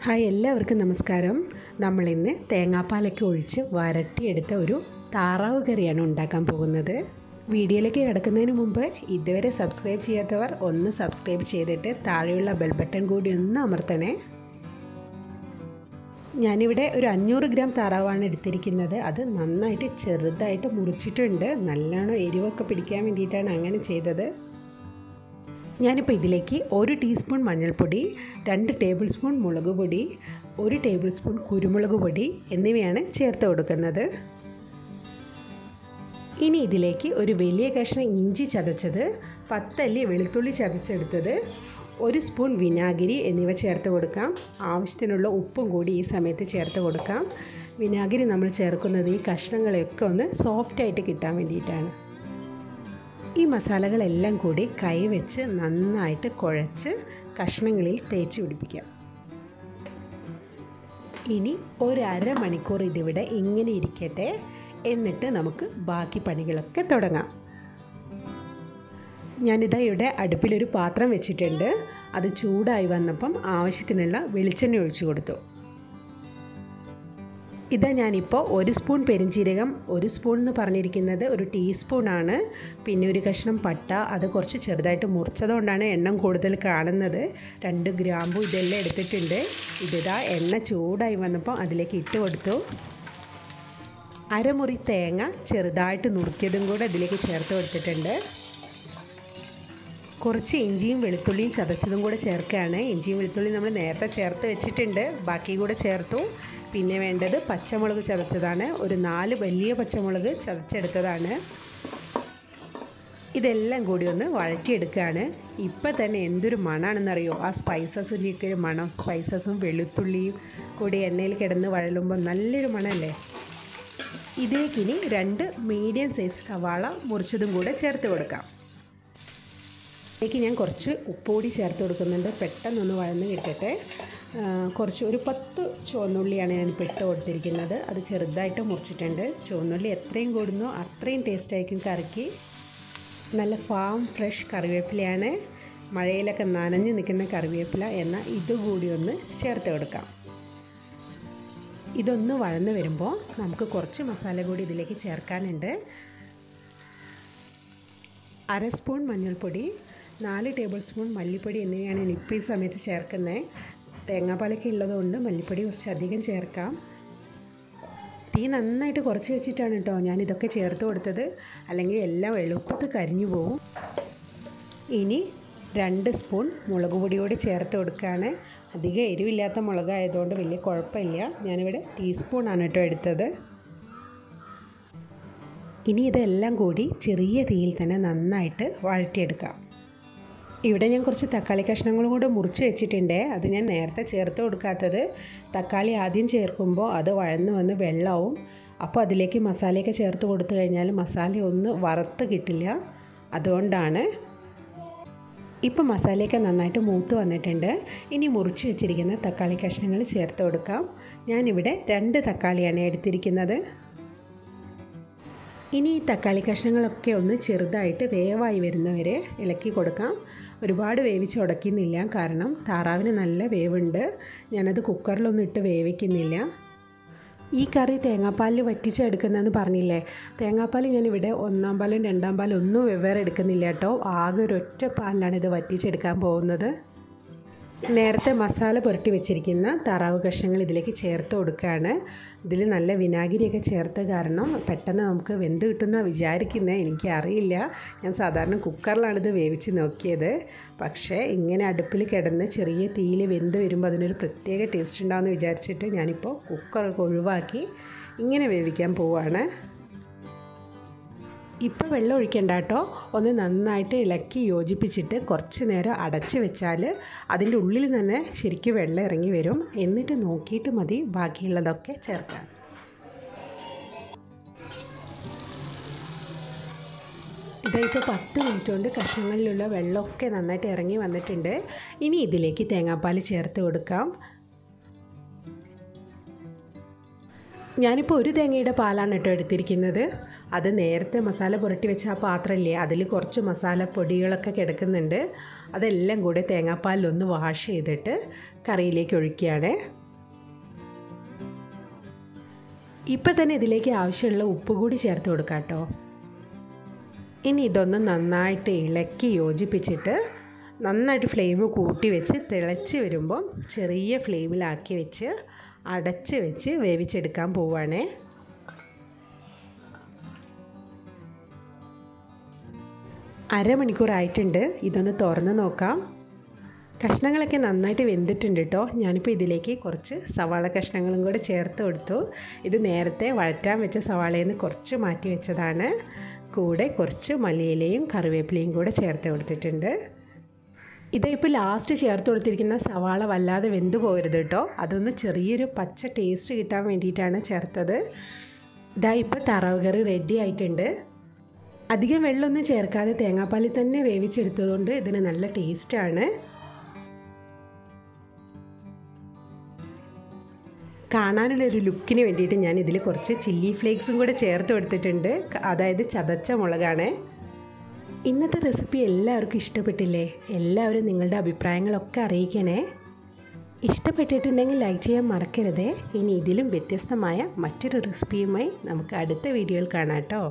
Hi, എല്ലാവർക്കും നമസ്കാരം. നമ്മളിന്ന് തേങ്ങാപ്പാലൊക്കെ ഒഴിച്ച് വരട്ടിയെടുത്ത ഒരു താറാവ് കറിയാണ് ഉണ്ടാക്കാൻ പോകുന്നത്. വീഡിയോയിലേക്ക് കിടക്കുന്നതിന് മുമ്പ് ഇതുവരെ സബ്സ്ക്രൈബ് ചെയ്യാത്തവർ ഒന്ന് സബ്സ്ക്രൈബ് ചെയ്തിട്ട് താഴെയുള്ള ബെൽ ബട്ടൺ കൂടി ഒന്ന് അമർത്തണേ. ഞാനിവിടെ ഒരു 500 ഗ്രാം താറാവാണ് എടുത്തിരിക്കുന്നത്. അത് നന്നായിട്ട് ചെറുതായിട്ട് മുറിച്ചിട്ടുണ്ട്. നല്ലോണം എരിവൊക്കെ പിടിക്കാൻ വേണ്ടിയിട്ടാണ് അങ്ങനെ ചെയ്തത്. ഞാനിപ്പോൾ ഇതിലേക്ക് 1 ടീസ്പൂൺ മഞ്ഞൾപ്പൊടി, 2 ടേബിൾ സ്പൂൺ മുളക് പൊടി, 1 ടേബിൾ സ്പൂൺ കുരുമുളക് പൊടി എന്നിവയാണ് ചേർത്ത് കൊടുക്കുന്നത്. ഇനി ഇതിലേക്ക് ഒരു വലിയ കഷ്ണം ഇഞ്ചി ചതച്ചത്, 10 അല്ലി വെളുത്തുള്ളി ചതച്ചെടുത്തത്, 1 സ്പൂൺ വിനാഗിരി എന്നിവ ചേർത്ത് കൊടുക്കാം. ആവശ്യത്തിനുള്ള ഉപ്പും കൂടി ഈ സമയത്ത് ചേർത്ത് കൊടുക്കാം. വിനാഗിരി നമ്മൾ ചേർക്കുന്നത് ഈ കഷ്ണങ്ങളെയൊക്കെ ഒന്ന് സോഫ്റ്റായിട്ട് കിട്ടാൻ വേണ്ടിയിട്ടാണ്. ഈ മസാലകളെല്ലാം കൂടി കൈവച്ച് നന്നായിട്ട് കുഴച്ച് കഷ്ണങ്ങളിൽ തേച്ച് പിടിപ്പിക്കാം. ഇനി ഒരു അരമണിക്കൂർ ഇതിവിടെ ഇങ്ങനെ ഇരിക്കട്ടെ. എന്നിട്ട് നമുക്ക് ബാക്കി പണികളൊക്കെ തുടങ്ങാം. ഞാനിതാ ഇവിടെ അടുപ്പിലൊരു പാത്രം വെച്ചിട്ടുണ്ട്. അത് ചൂടായി വന്നപ്പം ആവശ്യത്തിനുള്ള വെളിച്ചെണ്ണ ഒഴിച്ചു കൊടുത്തു. ഇതാ ഞാനിപ്പോൾ 1 സ്പൂൺ പെരിഞ്ജീരകം, 1 സ്പൂൺ എന്ന് പറഞ്ഞിരിക്കുന്നത് 1 ടീസ്പൂണാണ്. പിന്നെ ഒരു കഷ്ണം പട്ട, അത് കുറച്ച് ചെറുതായിട്ട് മുറിച്ചതുകൊണ്ടാണ് എണ്ണം കൂടുതൽ കാണുന്നത്. 2 ഗ്രാമ്പു ഇതെല്ലാം എടുത്തിട്ടുണ്ട്. ഇതിതാ എണ്ണ ചൂടായി വന്നപ്പോൾ അതിലേക്ക് ഇട്ട് കൊടുത്തു. അരമുറി തേങ്ങ ചെറുതായിട്ട് നുറുക്കിയതും കൂടെ അതിലേക്ക് ചേർത്ത് കൊടുത്തിട്ടുണ്ട്. കുറച്ച് ഇഞ്ചിയും വെളുത്തുള്ളിയും ചതച്ചതും കൂടെ ചേർക്കുകയാണ്. ഇഞ്ചിയും വെളുത്തുള്ളിയും നമ്മൾ നേരത്തെ ചേർത്ത് വെച്ചിട്ടുണ്ട്, ബാക്കി കൂടെ ചേർത്തു. പിന്നെ വേണ്ടത് പച്ചമുളക് ചതച്ചതാണ്. ഒരു 4 വലിയ പച്ചമുളക് ചതച്ചെടുത്തതാണ്. ഇതെല്ലാം കൂടി ഒന്ന് വഴറ്റിയെടുക്കുകയാണ്. ഇപ്പം തന്നെ എന്തൊരു മണമാണെന്നറിയോ, ആ സ്പൈസസിൻ്റെയൊക്കെ ഒരു മണം. സ്പൈസസും വെളുത്തുള്ളിയും കൂടി എണ്ണയിൽ കിടന്ന് വഴലുമ്പോൾ നല്ലൊരു മണമല്ലേ. ഇതിലേക്കിനി 2 മീഡിയം സൈസ് സവാള മുറിച്ചതും കൂടെ ചേർത്ത് കൊടുക്കാം. ഇതിലേക്ക് ഞാൻ കുറച്ച് ഉപ്പുപൊടി ചേർത്ത് കൊടുക്കുന്നുണ്ട്, പെട്ടെന്നൊന്ന് വഴന്ന് കിട്ടട്ടെ. ഒരു 10 ചുവന്നുള്ളിയാണ് ഞാനിപ്പോൾ ഇട്ട് കൊടുത്തിരിക്കുന്നത്. അത് ചെറുതായിട്ട് മുറിച്ചിട്ടുണ്ട്. ചുവന്നുള്ളി എത്രയും കൂടുന്നോ അത്രയും ടേസ്റ്റായിരിക്കും കറിക്ക്. നല്ല ഫാം ഫ്രഷ് കറിവേപ്പിലയാണ്, മഴയിലൊക്കെ നനഞ്ഞ് നിൽക്കുന്ന കറിവേപ്പില. എന്നാൽ ഇതുകൂടി ഒന്ന് ചേർത്ത് കൊടുക്കാം. ഇതൊന്ന് വഴന്ന് വരുമ്പോൾ നമുക്ക് കുറച്ച് മസാല കൂടി ഇതിലേക്ക് ചേർക്കാനുണ്ട്. 1/2 സ്പൂൺ മഞ്ഞൾപ്പൊടി, 4 ടേബിൾ സ്പൂൺ മല്ലിപ്പൊടി എന്നിവയാണ് ഇപ്പോൾ ഈ സമയത്ത് ചേർക്കുന്നത്. തേങ്ങാപ്പാലൊക്കെ ഉള്ളതുകൊണ്ട് മല്ലിപ്പൊടി കുറച്ച് അധികം ചേർക്കാം. തീ നന്നായിട്ട് കുറച്ച് വെച്ചിട്ടാണ് കേട്ടോ ഞാനിതൊക്കെ ചേർത്ത് കൊടുത്തത്, അല്ലെങ്കിൽ എല്ലാം എളുപ്പത്തിൽ കരിഞ്ഞു പോകും. ഇനി 2 സ്പൂൺ മുളക് പൊടി കൂടി ചേർത്ത് കൊടുക്കുകയാണ്. അധികം എരിവില്ലാത്ത മുളകായതുകൊണ്ട് വലിയ കുഴപ്പമില്ല. ഞാനിവിടെ ടീസ്പൂണാണ് കേട്ടോ എടുത്തത്. ഇനി ഇതെല്ലാം കൂടി ചെറിയ തീയിൽ തന്നെ നന്നായിട്ട് വഴറ്റിയെടുക്കാം. ഇവിടെ ഞാൻ കുറച്ച് തക്കാളി കഷ്ണങ്ങളും കൂടെ മുറിച്ച് വെച്ചിട്ടുണ്ട്. അത് ഞാൻ നേരത്തെ ചേർത്ത് കൊടുക്കാത്തത്, തക്കാളി ആദ്യം ചേർക്കുമ്പോൾ അത് വഴന്ന് വന്ന് വെള്ളമാവും. അപ്പോൾ അതിലേക്ക് മസാലയൊക്കെ ചേർത്ത് കൊടുത്തു കഴിഞ്ഞാൽ മസാല ഒന്ന് വറുത്ത് കിട്ടില്ല. അതുകൊണ്ടാണ്. ഇപ്പോൾ മസാലയൊക്കെ നന്നായിട്ട് മൂത്ത് വന്നിട്ടുണ്ട്. ഇനി മുറിച്ച് വെച്ചിരിക്കുന്ന തക്കാളി കഷ്ണങ്ങൾ ചേർത്ത് കൊടുക്കാം. ഞാനിവിടെ 2 തക്കാളിയാണ് എടുത്തിരിക്കുന്നത്. ഇനി ഈ തക്കാളി കഷ്ണങ്ങളൊക്കെ ഒന്ന് ചെറുതായിട്ട് വേവായി വരുന്നവരെ ഇളക്കി കൊടുക്കാം. ഒരുപാട് വേവിച്ച് ഉടയ്ക്കുന്നില്ല, കാരണം താറാവിന് നല്ല വേവുണ്ട്. ഞാനത് കുക്കറിലൊന്നും ഇട്ട് വേവിക്കുന്നില്ല. ഈ കറി തേങ്ങാപ്പാലിൽ വറ്റിച്ചെടുക്കുന്നതെന്ന് പറഞ്ഞില്ലേ, തേങ്ങാപ്പാൽ ഞാനിവിടെ 1-ാം പാലും 2-ാം പാലും ഒന്നും വെവ്വേറെ എടുക്കുന്നില്ല കേട്ടോ. ആകെ ഒരൊറ്റ പാലിലാണ് ഇത് വറ്റിച്ചെടുക്കാൻ പോകുന്നത്. നേരത്തെ മസാല പുരട്ടി വെച്ചിരിക്കുന്ന താറാവ് കഷ്ണങ്ങൾ ഇതിലേക്ക് ചേർത്ത് കൊടുക്കുകയാണ്. ഇതിൽ നല്ല വിനാഗിരിയൊക്കെ ചേർത്ത കാരണം പെട്ടെന്ന് നമുക്ക് വെന്ത് കിട്ടുന്ന വിചാരിക്കുന്നത്. എനിക്കറിയില്ല, ഞാൻ സാധാരണ കുക്കറിലാണിത് വേവിച്ച് നോക്കിയത്. പക്ഷേ ഇങ്ങനെ അടുപ്പിൽ കിടന്ന് ചെറിയ തീയിൽ വെന്ത് വരുമ്പോൾ അതിനൊരു പ്രത്യേക ടേസ്റ്റ് ഉണ്ടാകുമെന്ന് വിചാരിച്ചിട്ട് ഞാനിപ്പോൾ കുക്കറൊക്കെ ഒഴിവാക്കി ഇങ്ങനെ വേവിക്കാൻ പോവുകയാണ്. ഇപ്പോൾ വെള്ളം ഒഴിക്കേണ്ട കേട്ടോ. ഒന്ന് നന്നായിട്ട് ഇളക്കി യോജിപ്പിച്ചിട്ട് കുറച്ച് നേരം അടച്ച് വെച്ചാൽ അതിൻ്റെ ഉള്ളിൽ തന്നെ ശരിക്കും വെള്ളം ഇറങ്ങി വരും. എന്നിട്ട് നോക്കിയിട്ട് മതി ബാക്കിയുള്ളതൊക്കെ ചേർക്കാൻ. ഇതായിപ്പോൾ 10 മിനിറ്റ് കൊണ്ട് കഷ്ണങ്ങളിലുള്ള വെള്ളമൊക്കെ നന്നായിട്ട് ഇറങ്ങി വന്നിട്ടുണ്ട്. ഇനി ഇതിലേക്ക് തേങ്ങാപ്പാൽ ചേർത്ത് കൊടുക്കാം. ഞാനിപ്പോൾ ഒരു തേങ്ങയുടെ പാലാണ് കേട്ടോ എടുത്തിരിക്കുന്നത്. അത് നേരത്തെ മസാല പുരട്ടി വെച്ച ആ പാത്രമില്ലേ, അതിൽ കുറച്ച് മസാല പൊടികളൊക്കെ കിടക്കുന്നുണ്ട്. അതെല്ലാം കൂടെ തേങ്ങാപ്പാലിലൊന്ന് വാഷ് ചെയ്തിട്ട് കറിയിലേക്ക് ഒഴിക്കുകയാണ്. ഇപ്പം തന്നെ ഇതിലേക്ക് ആവശ്യമുള്ള ഉപ്പ് കൂടി ചേർത്ത് കൊടുക്കാം കേട്ടോ. ഇനി ഇതൊന്ന് നന്നായിട്ട് ഇളക്കി യോജിപ്പിച്ചിട്ട് നന്നായിട്ട് ഫ്ലെയിം കൂട്ടി വെച്ച് തിളച്ച് വരുമ്പം ചെറിയ ഫ്ലെയിമിലാക്കി വെച്ച് അടച്ച് വെച്ച് വേവിച്ചെടുക്കാൻ പോവുകയാണേ. അരമണിക്കൂറായിട്ടുണ്ട്. ഇതൊന്ന് തുറന്ന് നോക്കാം. കഷ്ണങ്ങളൊക്കെ നന്നായിട്ട് വെന്തിട്ടുണ്ട് കേട്ടോ. ഞാനിപ്പോൾ ഇതിലേക്ക് കുറച്ച് സവാള കഷ്ണങ്ങളും കൂടെ ചേർത്ത് കൊടുത്തു. ഇത് നേരത്തെ വഴറ്റാൻ വെച്ച സവാളയിൽ നിന്ന് കുറച്ച് മാറ്റി വെച്ചതാണ്. കൂടെ കുറച്ച് മല്ലിയിലയും കറിവേപ്പിലയും കൂടെ ചേർത്ത് കൊടുത്തിട്ടുണ്ട്. ഇതിപ്പോൾ ലാസ്റ്റ് ചേർത്ത് കൊടുത്തിരിക്കുന്ന സവാള വല്ലാതെ വെന്ത് പോകരുത് കേട്ടോ. അതൊന്ന് ചെറിയൊരു പച്ച ടേസ്റ്റ് കിട്ടാൻ വേണ്ടിയിട്ടാണ് ചേർത്തത്. ഇതാ ഇപ്പോൾ താറാവ് കറി റെഡി ആയിട്ടുണ്ട്. അധികം വെള്ളമൊന്നും ചേർക്കാതെ തേങ്ങാപ്പാലിൽ തന്നെ വേവിച്ചെടുത്തതുകൊണ്ട് ഇതിന് നല്ല ടേസ്റ്റാണ്. കാണാനുള്ളൊരു ലുക്കിന് വേണ്ടിയിട്ട് ഞാൻ ഇതിൽ കുറച്ച് ചില്ലി ഫ്ലേക്സും കൂടെ ചേർത്ത് കൊടുത്തിട്ടുണ്ട്. അതായത് ചതച്ച മുളകാണ്. ഇന്നത്തെ റെസിപ്പി എല്ലാവർക്കും ഇഷ്ടപ്പെട്ടില്ലേ? എല്ലാവരും നിങ്ങളുടെ അഭിപ്രായങ്ങളൊക്കെ അറിയിക്കണേ. ഇഷ്ടപ്പെട്ടിട്ടുണ്ടെങ്കിൽ ലൈക്ക് ചെയ്യാൻ മറക്കരുതേ. ഇനി ഇതിലും വ്യത്യസ്തമായ മറ്റൊരു റെസിപ്പിയുമായി നമുക്ക് അടുത്ത വീഡിയോയിൽ കാണാം കേട്ടോ.